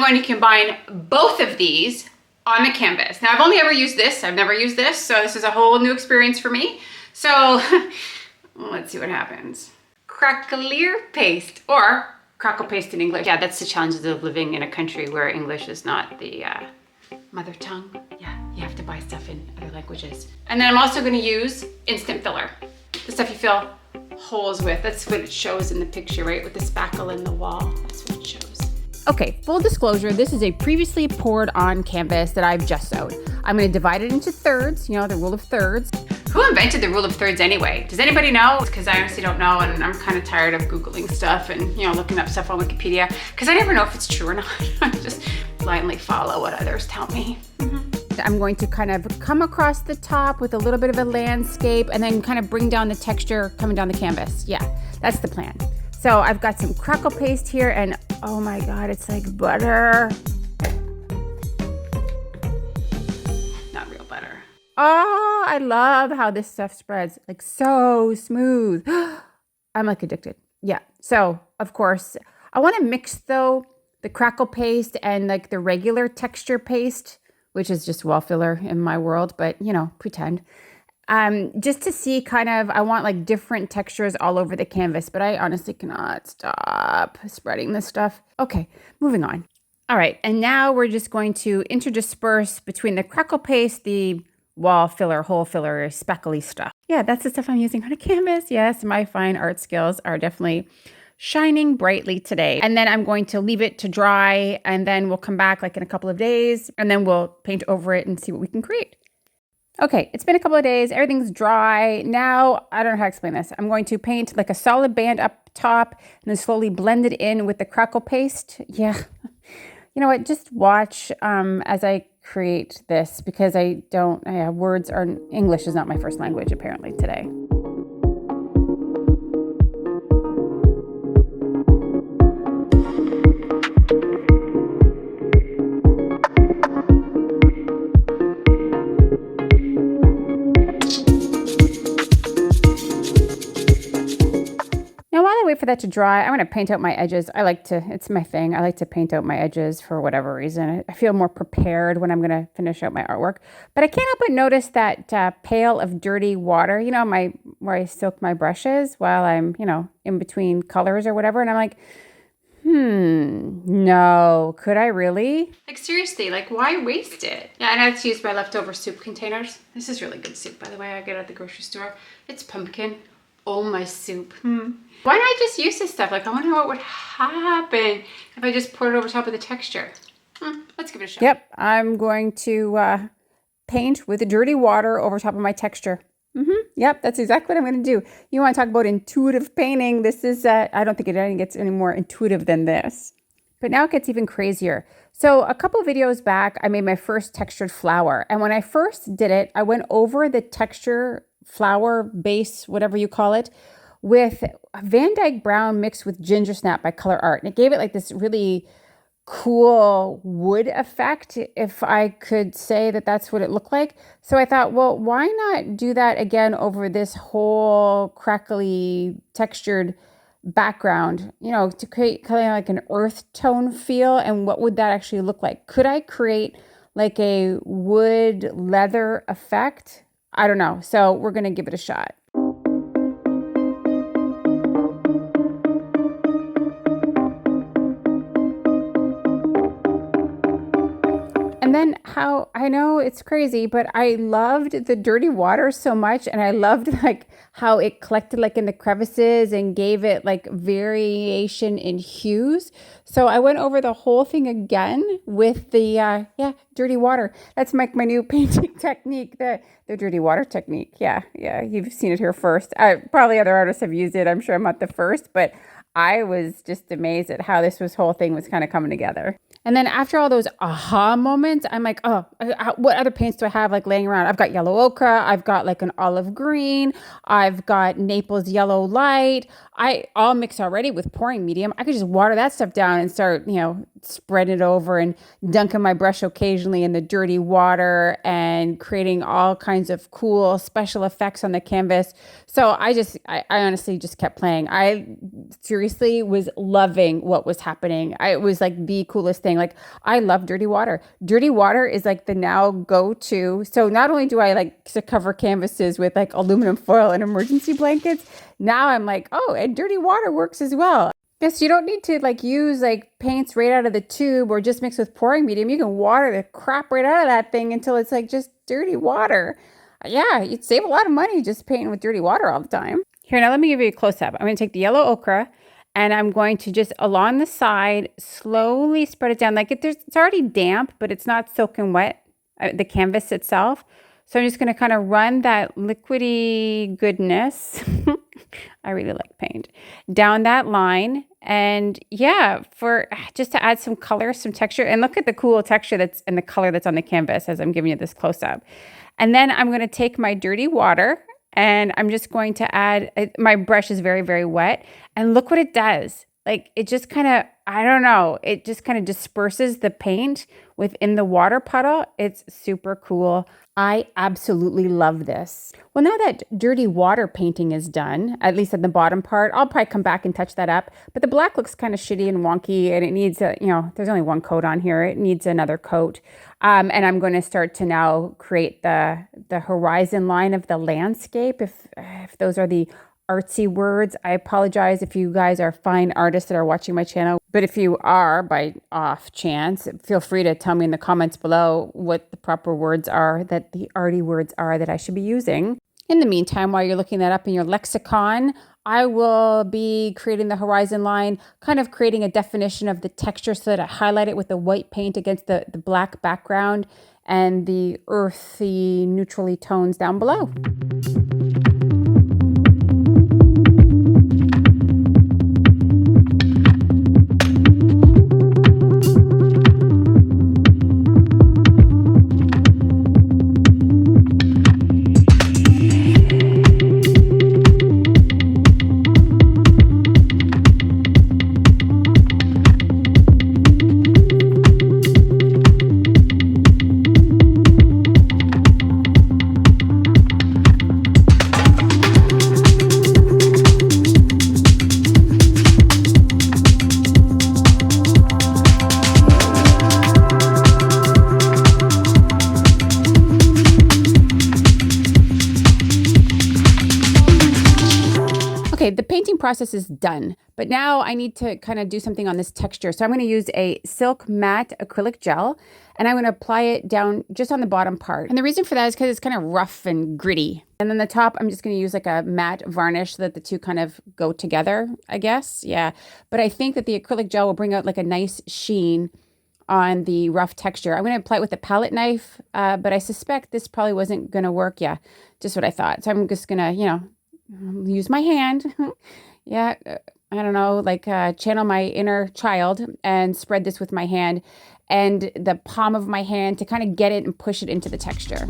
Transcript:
going to combine both of these on the canvas. Now I've only ever used this. I've never used this. So this is a whole new experience for me. So let's see what happens. Crackle paste, or crackle paste in English. Yeah, that's the challenges of living in a country where English is not the mother tongue. Yeah, you have to buy stuff in other languages. And then I'm also gonna use instant filler. The stuff you fill holes with. That's what it shows in the picture, right? With the spackle in the wall. That's what it shows. Okay, full disclosure, this is a previously poured on canvas that I've just sewed. I'm gonna divide it into thirds, you know, the rule of thirds. Who invented the rule of thirds anyway? Does anybody know? Because I honestly don't know, and I'm kind of tired of Googling stuff and, you know, looking up stuff on Wikipedia, because I never know if it's true or not. I just blindly follow what others tell me. I'm going to kind of come across the top with a little bit of a landscape and then kind of bring down the texture coming down the canvas. Yeah, that's the plan. So I've got some crackle paste here, and oh my God, it's like butter. Not real butter. Oh, I love how this stuff spreads, like so smooth. I'm like addicted. Yeah. So of course I want to mix though the crackle paste and like the regular texture paste, which is just wall filler in my world, but you know, pretend. Just to see kind of, I want like different textures all over the canvas, but I honestly cannot stop spreading this stuff. Okay, moving on. All right, and now we're just going to interdisperse between the crackle paste, the wall filler, hole filler, speckly stuff. Yeah, that's the stuff I'm using on a canvas. Yes, my fine art skills are definitely shining brightly today. And then I'm going to leave it to dry, and then we'll come back like in a couple of days, and then we'll paint over it and see what we can create. Okay, it's been a couple of days. Everything's dry. Now, I don't know how to explain this. I'm going to paint like a solid band up top and then slowly blend it in with the crackle paste. Yeah. You know what? Just watch as I create this, because words are, English is not my first language apparently today. Wait for that to dry. I'm going to paint out my edges. It's my thing. I like to paint out my edges for whatever reason. I feel more prepared when I'm going to finish out my artwork. But I can't help but notice that pail of dirty water, you know, where I soak my brushes while I'm, you know, in between colors or whatever. And I'm like, no, could I really? Like seriously, like why waste it? Yeah, and I had to use my leftover soup containers. This is really good soup, by the way. I get it at the grocery store. It's pumpkin. Oh, my soup. Why not just use this stuff? Like, I wonder what would happen if I just poured it over top of the texture. Let's give it a shot. Yep, I'm going to paint with the dirty water over top of my texture. Yep, that's exactly what I'm going to do. You want to talk about intuitive painting? This is, I don't think it gets any more intuitive than this. But now it gets even crazier. So a couple of videos back, I made my first textured flower. And when I first did it, I went over the texture flower base, whatever you call it, with Van Dyke Brown mixed with Ginger Snap by ColourArte. And it gave it like this really cool wood effect, if I could say that that's what it looked like. So I thought, well, why not do that again over this whole crackly textured background, you know, to create kind of like an earth tone feel. And what would that actually look like? Could I create like a wood leather effect? I don't know. So we're going to give it a shot. And then how, I know it's crazy, but I loved the dirty water so much. And I loved like how it collected like in the crevices and gave it like variation in hues. So I went over the whole thing again with the, dirty water. That's my new painting technique, the dirty water technique. Yeah, you've seen it here first. Probably other artists have used it. I'm sure I'm not the first, but I was just amazed at how this whole thing was kind of coming together. And then after all those aha moments, I'm like, oh, what other paints do I have like laying around? I've got yellow ochre. I've got like an olive green. I've got Naples yellow light. I'll mix already with pouring medium. I could just water that stuff down and start, spreading it over and dunking my brush occasionally in the dirty water and creating all kinds of cool special effects on the canvas. So I honestly just kept playing. I seriously was loving what was happening. It was like the coolest thing. saying. Like, I love dirty water. Dirty water is like the now go-to. So not only do I like to cover canvases with like aluminum foil and emergency blankets, now I'm like, oh, and dirty water works as well. Yes, you don't need to like use like paints right out of the tube or just mix with pouring medium. You can water the crap right out of that thing until it's like just dirty water. Yeah, you'd save a lot of money just painting with dirty water all the time. Here, now let me give you a close-up. I'm going to take the yellow ochre and I'm going to just along the side slowly spread it down. Like it's already damp, but it's not soaking wet, the canvas itself. So I'm just going to kind of run that liquidy goodness. I really like paint down that line. And yeah, for just to add some color, some texture, and look at the cool texture that's and the color that's on the canvas as I'm giving you this close up. And then I'm going to take my dirty water and I'm just going to add, my brush is very, very wet. And look what it does. Like it just kind of, I don't know, it just kind of disperses the paint within the water puddle. It's super cool. I absolutely love this. Well, now that dirty water painting is done, at least at the bottom part, I'll probably come back and touch that up. But the black looks kind of shitty and wonky and it needs a, there's only one coat on here. It needs another coat. And I'm going to start to now create the horizon line of the landscape. If those are the artsy words, I apologize if you guys are fine artists that are watching my channel. But if you are by off chance, feel free to tell me in the comments below what the proper words are, that the arty words are that I should be using. In the meantime, while you're looking that up in your lexicon, I will be creating the horizon line, kind of creating a definition of the texture so that I highlight it with the white paint against the black background and the earthy, neutrally tones down below. Okay, the painting process is done, but now I need to kind of do something on this texture. So I'm going to use a silk matte acrylic gel and I'm going to apply it down just on the bottom part. And the reason for that is because it's kind of rough and gritty. And then the top, I'm just going to use like a matte varnish so that the two kind of go together, I guess. Yeah, but I think that the acrylic gel will bring out like a nice sheen on the rough texture. I'm going to apply it with a palette knife, but I suspect this probably wasn't going to work. Yeah, just what I thought. So I'm just going to, use my hand. Yeah, I don't know, like channel my inner child and spread this with my hand and the palm of my hand to kind of get it and push it into the texture.